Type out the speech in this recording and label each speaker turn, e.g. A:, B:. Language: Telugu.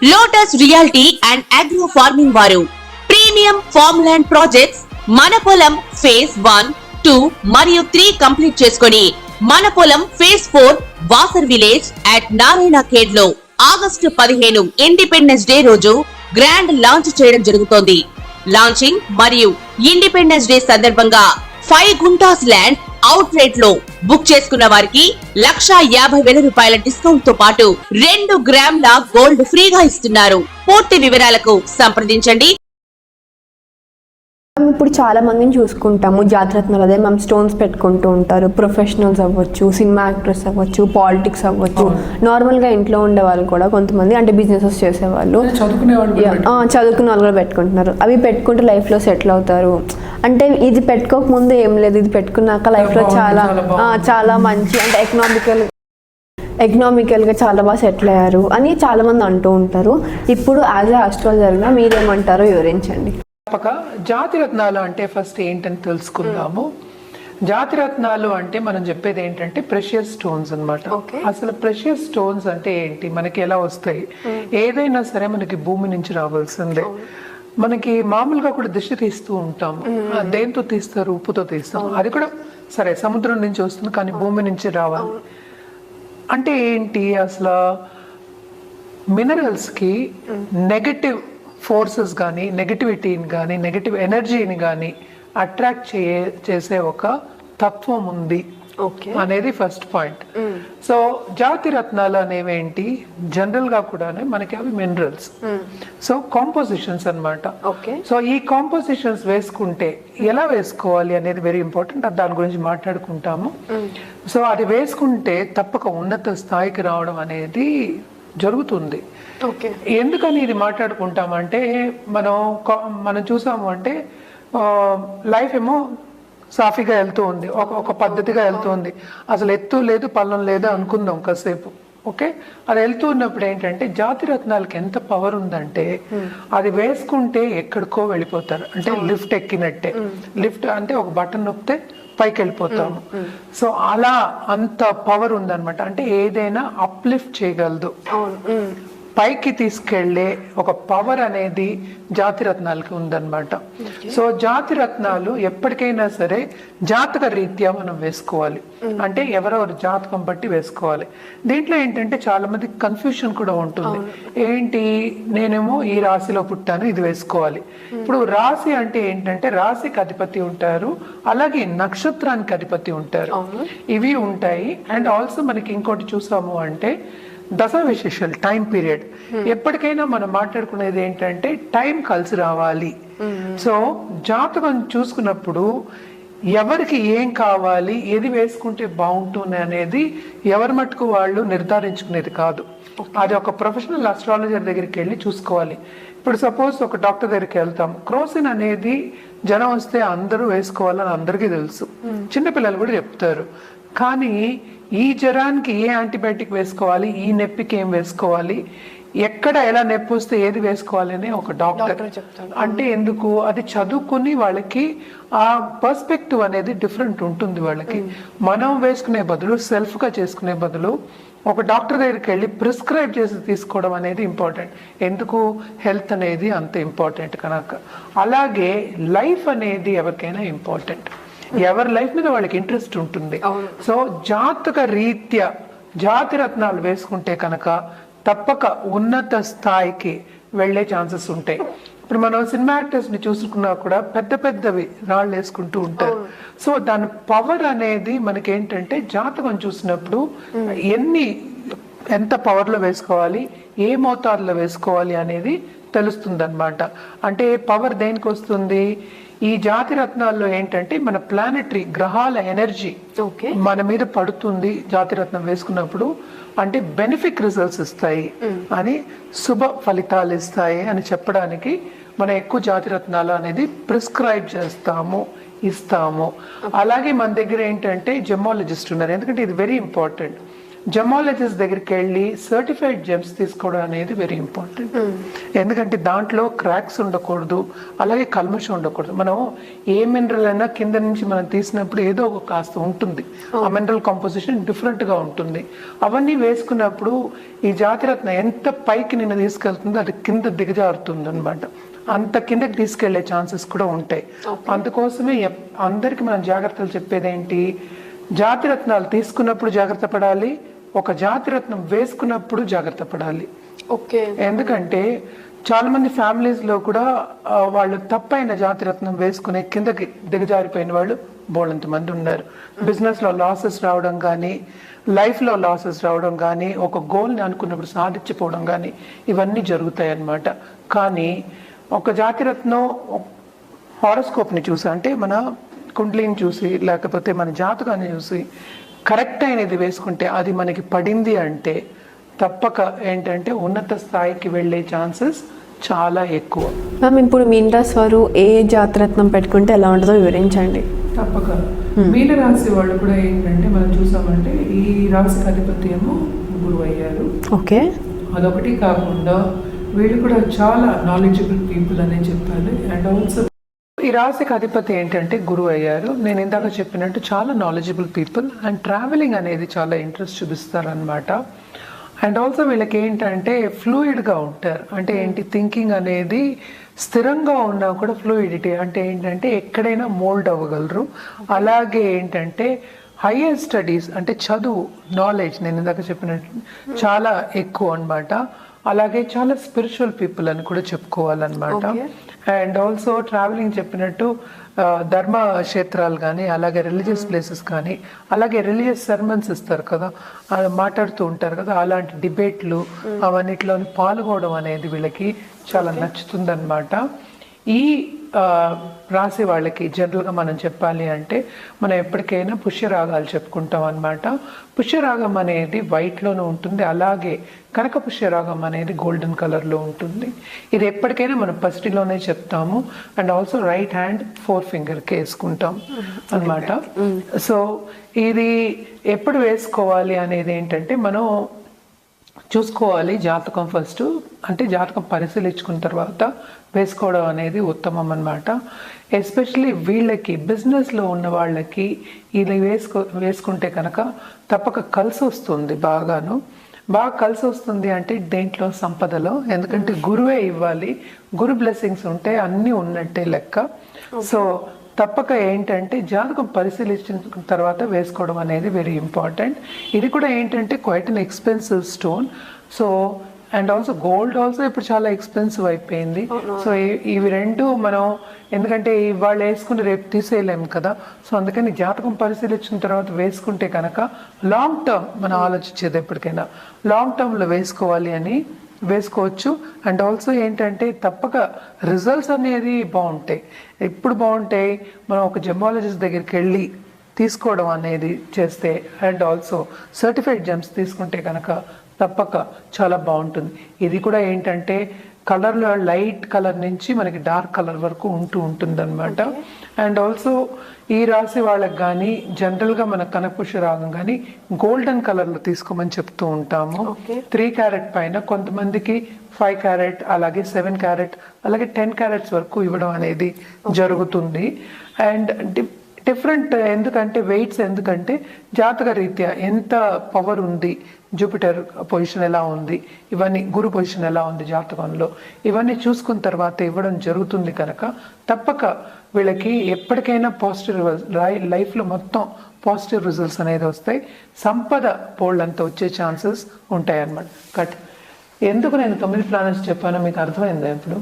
A: Lotus reality and agro farming వారు ప్రీమియం ఫార్మ్ ల్యాండ్ ప్రాజెక్ట్స్ మన పొలం ఫేజ్ 1, 2 మరియు 3 కంప్లీట్ చేసుకొని మన పొలం phase 4 Wasar village at Narayana Khed లో ఆగస్టు 15 ఇండిపెండెన్స్ డే రోజు గ్రాండ్ లాంచ్ చేయడం జరుగుతోంది. లాంచింగ్ మరియు ఇండిపెండెన్స్ డే సందర్భంగా 5 గుంటాస్ ల్యాండ్ అవుట్ రేట్ లో బుక్ చేసుకున్న వారికి 1,50,000 రూపాయల డిస్కౌంట్ తో పాటు 2 గ్రాముల గోల్డ్ ఫ్రీగా ఇస్తున్నారు. పూర్తి వివరాలకు సంప్రదించండి.
B: ఇప్పుడు చాలా మందిని చూసుకుంటాము, జాతిరత్నాలు అదే మనం స్టోన్స్ పెట్టుకుంటూ ఉంటారు. ప్రొఫెషనల్స్ అవ్వచ్చు, సినిమా యాక్టర్స్ అవ్వచ్చు, పాలిటిక్స్ అవ్వచ్చు, నార్మల్గా ఇంట్లో ఉండే వాళ్ళు కూడా కొంతమంది అంటే బిజినెసెస్ చేసేవాళ్ళు, చదువుకునే వాళ్ళు కూడా పెట్టుకుంటున్నారు. అవి పెట్టుకుంటే లైఫ్లో సెటిల్ అవుతారు. అంటే ఇది పెట్టుకోక ముందు ఏం లేదు, ఇది పెట్టుకున్నాక లైఫ్లో చాలా మంచి అంటే ఎకనామికల్గా చాలా బాగా సెటిల్ అయ్యారు అని చాలా మంది అంటూ ఉంటారు. ఇప్పుడు యాజ్ ఏ ఆస్ట్రాలజర్గా మీరేమంటారో వివరించండి.
C: జాతిరత్నాలు అంటే ఫస్ట్ ఏంటని తెలుసుకుందాము. జాతిరత్నాలు అంటే మనం చెప్పేది ఏంటంటే ప్రెషియస్ స్టోన్స్ అన్నమాట. అసలు ప్రెషియస్ స్టోన్స్ అంటే ఏంటి, మనకి ఎలా వస్తాయి? ఏదైనా సరే మనకి భూమి నుంచి రావాల్సిందే. మనకి మామూలుగా కూడా దిష్టి తీస్తూ ఉంటాము. దేంతో తీస్తారు? ఉప్పుతో తీస్తాం. అది కూడా సరే సముద్రం నుంచి వస్తుంది, కానీ భూమి నుంచి రావాలి. అంటే ఏంటి, అసలు మినరల్స్ కి నెగటివ్ ఫోర్సెస్ కానీ, నెగటివిటీని కానీ, నెగటివ్ ఎనర్జీని కానీ అట్రాక్ట్ చేసే ఒక తత్వం ఉంది అనేది ఫస్ట్ పాయింట్. సో జాతి రత్నాలు అనేవి ఏంటి, జనరల్ గా కూడా మనకి అవి మినరల్స్. సో కాంపోజిషన్స్ అన్నమాట. సో ఈ కాంపోజిషన్స్ వేసుకుంటే ఎలా వేసుకోవాలి అనేది వెరీ ఇంపార్టెంట్. దాని గురించి మాట్లాడుకుంటాము. సో అది వేసుకుంటే తప్పక ఉన్నత స్థాయికి రావడం అనేది జరుగుతుంది. ఎందుకని ఇది మాట్లాడుకుంటామంటే మనం చూసాము అంటే లైఫ్ ఏమో సాఫీగా వెళ్తూ ఉంది, ఒక పద్ధతిగా వెళ్తూ ఉంది. అసలు ఎత్తు లేదు పల్లం లేదు అనుకుందాం కాసేపు. ఓకే, అది వెళ్తూ ఉన్నప్పుడు ఏంటంటే జాతి రత్నాలకి ఎంత పవర్ ఉందంటే అది వేసుకుంటే ఎక్కడికో వెళ్ళిపోతారు. అంటే లిఫ్ట్ ఎక్కినట్టే. లిఫ్ట్ అంటే ఒక బటన్ నొక్కితే పైకి వెళ్ళిపోతాము. సో అలా అంత పవర్ ఉందన్నమాట. అంటే ఏదైనా అప్లిఫ్ట్ చేయగలదు, పైకి తీసుకెళ్లే ఒక పవర్ అనేది జాతిరత్నాలకి ఉందన్నమాట. సో జాతిరత్నాలు ఎప్పటికైనా సరే జాతక రీత్యా మనం వేసుకోవాలి. అంటే ఎవరెవరు జాతకం బట్టి వేసుకోవాలి. దీంట్లో ఏంటంటే చాలా మంది కన్ఫ్యూషన్ కూడా ఉంటుంది. ఏంటి, నేనేమో ఈ రాశిలో పుట్టాను, ఇది వేసుకోవాలి. ఇప్పుడు రాశి అంటే ఏంటంటే రాశికి అధిపతి ఉంటారు, అలాగే నక్షత్రానికి అధిపతి ఉంటారు, ఇవి ఉంటాయి. అండ్ ఆల్సో మనకి ఇంకోటి చూసాము అంటే దశ విశేషాలు, టైం పీరియడ్. ఎప్పటికైనా మనం మాట్లాడుకునేది ఏంటంటే టైం కలిసి రావాలి. సో జాతకం చూసుకున్నప్పుడు ఎవరికి ఏం కావాలి, ఏది వేసుకుంటే బాగుంటుంది అనేది ఎవరి మట్టుకు వాళ్ళు నిర్ధారించుకునేది కాదు. అది ఒక ప్రొఫెషనల్ అస్ట్రాలజర్ దగ్గరికి వెళ్ళి చూసుకోవాలి. ఇప్పుడు సపోజ్ ఒక డాక్టర్ దగ్గరికి వెళ్తాం, క్రోసిన్ అనేది జనం వస్తే అందరూ వేసుకోవాలని అందరికీ తెలుసు, చిన్నపిల్లలు కూడా చెప్తారు. కానీ ఈ జ్వరానికి ఏ యాంటీబయాటిక్ వేసుకోవాలి, ఈ నొప్పికి ఏం వేసుకోవాలి, ఎక్కడ ఎలా నొప్పి వస్తే ఏది వేసుకోవాలి అని ఒక డాక్టర్ చెప్తారు. అంటే ఎందుకు, అది చదువుకుని వాళ్ళకి ఆ పర్స్పెక్టివ్ అనేది డిఫరెంట్ ఉంటుంది వాళ్ళకి. మనం వేసుకునే బదులు, సెల్ఫ్ గా చేసుకునే బదులు ఒక డాక్టర్ దగ్గరికి వెళ్ళి ప్రిస్క్రైబ్ చేసి తీసుకోవడం అనేది ఇంపార్టెంట్. ఎందుకు, హెల్త్ అనేది అంత ఇంపార్టెంట్ కనుక. అలాగే లైఫ్ అనేది ఎవరికైనా ఇంపార్టెంట్, ఎవరి లైఫ్ మీద వాళ్ళకి ఇంట్రెస్ట్ ఉంటుంది. సో జాతక రీత్యా జాతి రత్నాలు వేసుకుంటే కనుక తప్పక ఉన్నత స్థాయికి వెళ్లే ఛాన్సెస్ ఉంటాయి. ఇప్పుడు మనం సినిమా యాక్టర్స్ ని చూసుకున్నా కూడా పెద్ద పెద్దవి రాళ్ళు వేసుకుంటూ ఉంటారు. సో దాని పవర్ అనేది మనకి ఏంటంటే జాతకం చూసినప్పుడు ఎంత పవర్ లో వేసుకోవాలి, ఏ మోతాదులో వేసుకోవాలి అనేది తెలుస్తుంది అనమాట. అంటే పవర్ దేనికి వస్తుంది, ఈ జాతి రత్నాల్లో ఏంటంటే మన ప్లానెటరీ గ్రహాల ఎనర్జీ మన మీద పడుతుంది జాతిరత్నం వేసుకున్నప్పుడు. అంటే బెనిఫిక్ రిజల్ట్స్ ఇస్తాయి అని, శుభ ఫలితాలు ఇస్తాయి అని చెప్పడానికి మనం ఎక్కువ జాతిరత్నాలు అనేది ప్రిస్క్రైబ్ చేస్తాము, ఇస్తాము. అలాగే మన దగ్గర ఏంటంటే జెమాలజిస్ట్ ఉన్నారు, ఎందుకంటే ఇది వెరీ ఇంపార్టెంట్. జెమాలజిస్ట్ దగ్గరికి వెళ్ళి సర్టిఫైడ్ జెమ్స్ తీసుకోవడం అనేది వెరీ ఇంపార్టెంట్. ఎందుకంటే దాంట్లో క్రాక్స్ ఉండకూడదు, అలాగే కల్మషం ఉండకూడదు. మనం ఏ మినరల్ అయినా కింద నుంచి మనం తీసినప్పుడు ఏదో ఒక కాస్త ఉంటుంది, ఆ మినరల్ కాంపోజిషన్ డిఫరెంట్ గా ఉంటుంది. అవన్నీ వేసుకున్నప్పుడు ఈ జాతిరత్నం ఎంత పైకి నిన్ను తీసుకెళ్తుందో అది కింద దిగజారుతుంది అనమాట. అంత కిందకి తీసుకెళ్లే ఛాన్సెస్ కూడా ఉంటాయి. అందుకోసమే అందరికి మనం జాగ్రత్తలు చెప్పేది ఏంటి, జాతిరత్నాలు తీసుకున్నప్పుడు జాగ్రత్త పడాలి, ఒక జాతిరత్నం వేసుకున్నప్పుడు జాగ్రత్త పడాలి.
B: ఓకే.
C: ఎందుకంటే చాలా మంది ఫ్యామిలీస్ లో కూడా వాళ్ళు తప్పైన జాతిరత్నం వేసుకునే కిందకి దిగజారిపోయిన వాళ్ళు బోళ్ళంత మంది ఉన్నారు. బిజినెస్ లో లాసెస్ రావడం కానీ, లైఫ్ లో లాసెస్ రావడం కానీ, ఒక గోల్ ని అనుకున్నప్పుడు సాధించిపోవడం కానీ ఇవన్నీ జరుగుతాయి అన్నమాట. కానీ ఒక జాతిరత్నం హారోస్కోప్ ని చూసి, అంటే మన కుండ్లీని చూసి లేకపోతే మన జాతకాన్ని చూసి కరెక్ట్ అయినది వేసుకుంటే అది మనకి పడింది అంటే తప్పక ఏంటంటే ఉన్నత స్థాయికి వెళ్ళే ఛాన్సెస్ చాలా ఎక్కువ.
B: మ్యామ్, ఇప్పుడు మీన రాశి వారు ఏ జాతిరత్నం పెట్టుకుంటే ఎలా ఉంటుందో వివరించండి.
C: తప్పక మీన రాశి వాళ్ళు కూడా ఏంటంటే మనం చూసామంటే ఈ రాశికి అధిపతి ఏమో గురువు అయ్యారు.
B: ఓకే.
C: అదొకటి కాకుండా వీళ్ళు కూడా చాలా నాలెడ్జబుల్ పీపుల్ అనే చెప్పాలి. అండ్ ఆల్సో ఈ రాశికి అధిపతి ఏంటంటే గురువు అయ్యారు. నేను ఇందాక చెప్పినట్టు చాలా నాలెడ్జబుల్ పీపుల్ అండ్ ట్రావెలింగ్ అనేది చాలా ఇంట్రెస్ట్ చూపిస్తారు అనమాట. అండ్ ఆల్సో వీళ్ళకి ఏంటంటే ఫ్లూయిడ్గా ఉంటారు. అంటే ఏంటి, థింకింగ్ అనేది స్థిరంగా ఉన్నా కూడా ఫ్లూయిడిటీ అంటే ఏంటంటే ఎక్కడైనా మోల్డ్ అవ్వగలరు. అలాగే ఏంటంటే హయ్యర్ స్టడీస్ అంటే చదువు, నాలెడ్జ్ నేను ఇందాక చెప్పినట్టు చాలా ఎక్కువ అన్నమాట. అలాగే చాలా స్పిరిచువల్ పీపుల్ అని కూడా చెప్పుకోవాలన్నమాట. అండ్ ఆల్సో ట్రావెలింగ్ చెప్పినట్టు ధర్మ క్షేత్రాలు కానీ, అలాగే రిలీజియస్ ప్లేసెస్ కానీ, అలాగే రిలీజియస్ సెర్మన్స్ ఇస్తారు కదా, మాట్లాడుతూ ఉంటారు కదా, అలాంటి డిబేట్లు అవన్నిటిలో పాల్గొనడం అనేది వీళ్ళకి చాలా నచ్చుతుందన్నమాట. ఈ రాశి వాళ్ళకి జనరల్గా మనం చెప్పాలి అంటే మనం ఎప్పటికైనా పుష్యరాగాలు చెప్పుకుంటాం అన్నమాట. పుష్యరాగం అనేది వైట్లోనూ ఉంటుంది, అలాగే కనక పుష్యరాగం అనేది గోల్డెన్ కలర్లో ఉంటుంది. ఇది ఎప్పటికైనా మనం పసిటిలోనే చెప్తాము. అండ్ ఆల్సో రైట్ హ్యాండ్ 4 ఫింగర్కి వేసుకుంటాం అన్నమాట. సో ఇది ఎప్పుడు వేసుకోవాలి అనేది ఏంటంటే మనం చూసుకోవాలి జాతకం ఫస్ట్, అంటే జాతకం పరిశీలించుకున్న తర్వాత వేసుకోవడం అనేది ఉత్తమం అన్నమాట. ఎస్పెషల్లీ వీళ్ళకి బిజినెస్లో ఉన్న వాళ్ళకి ఇది వేసుకుంటే కనుక తప్పక కలిసి వస్తుంది, బాగా కలిసి వస్తుంది. అంటే దేంట్లో, సంపదలో. ఎందుకంటే గురువే ఇవ్వాలి, గురు బ్లెస్సింగ్స్ ఉంటే అన్నీ ఉన్నట్టే లెక్క. సో తప్పక ఏంటంటే జాతకం పరిశీలించిన తర్వాత వేసుకోవడం అనేది వెరీ ఇంపార్టెంట్. ఇది కూడా ఏంటంటే quiet an expensive stone. So and also gold also ఇప్పుడు చాలా ఎక్స్పెన్సివ్ అయిపోయింది. సో ఇవి రెండు మనం ఎందుకంటే వాళ్ళు వేసుకుని రేపు తీసేయలేము కదా. సో అందుకని జాతకం పరిశీలించిన తర్వాత వేసుకుంటే కనుక లాంగ్ టర్మ్ మనం ఆలోచించేది ఎప్పటికైనా లాంగ్ టర్మ్లో వేసుకోవాలి అని వేసుకోవచ్చు. అండ్ ఆల్సో ఏంటంటే తప్పక రిజల్ట్స్ అనేది బాగుంటాయి. ఎప్పుడు బాగుంటాయి, మనం ఒక జెమాలజిస్ట్ దగ్గరికి వెళ్ళి తీసుకోవడం అనేది చేస్తే, అండ్ ఆల్సో సర్టిఫైడ్ జెమ్స్ తీసుకుంటే కనుక తప్పక చాలా బాగుంటుంది. ఇది కూడా ఏంటంటే కలర్లో లైట్ కలర్ నుంచి మనకి డార్క్ కలర్ వరకు ఉంటుంది అనమాట. అండ్ ఆల్సో ఈ రాశి వాళ్ళకి కానీ జనరల్గా మన కనకపుష్య రాగం కానీ గోల్డెన్ కలర్లో తీసుకోమని చెప్తూ ఉంటాము. 3 క్యారెట్ పైన, కొంతమందికి 5 క్యారెట్, అలాగే 7 క్యారెట్, అలాగే 10 క్యారెట్స్ వరకు ఇవ్వడం అనేది జరుగుతుంది. అండ్ డిఫరెంట్ ఎందుకంటే వెయిట్స్, ఎందుకంటే జాతక రీత్యా ఎంత పవర్ ఉంది, జూపిటర్ పొజిషన్ ఎలా ఉంది, ఇవన్నీ గురు పొజిషన్ ఎలా ఉంది జాతకంలో, ఇవన్నీ చూసుకున్న తర్వాత ఇవ్వడం జరుగుతుంది. కనుక తప్పక వీళ్ళకి ఎప్పటికైనా పాజిటివ్ లైఫ్లో మొత్తం పాజిటివ్ రిజల్ట్స్ అనేది వస్తాయి. సంపద పోళ్ళంతా వచ్చే ఛాన్సెస్ ఉంటాయి అన్నమాట. ఎందుకు నేను 9 ప్లానెట్స్ చెప్పానో మీకు అర్థమైందా ఇప్పుడు?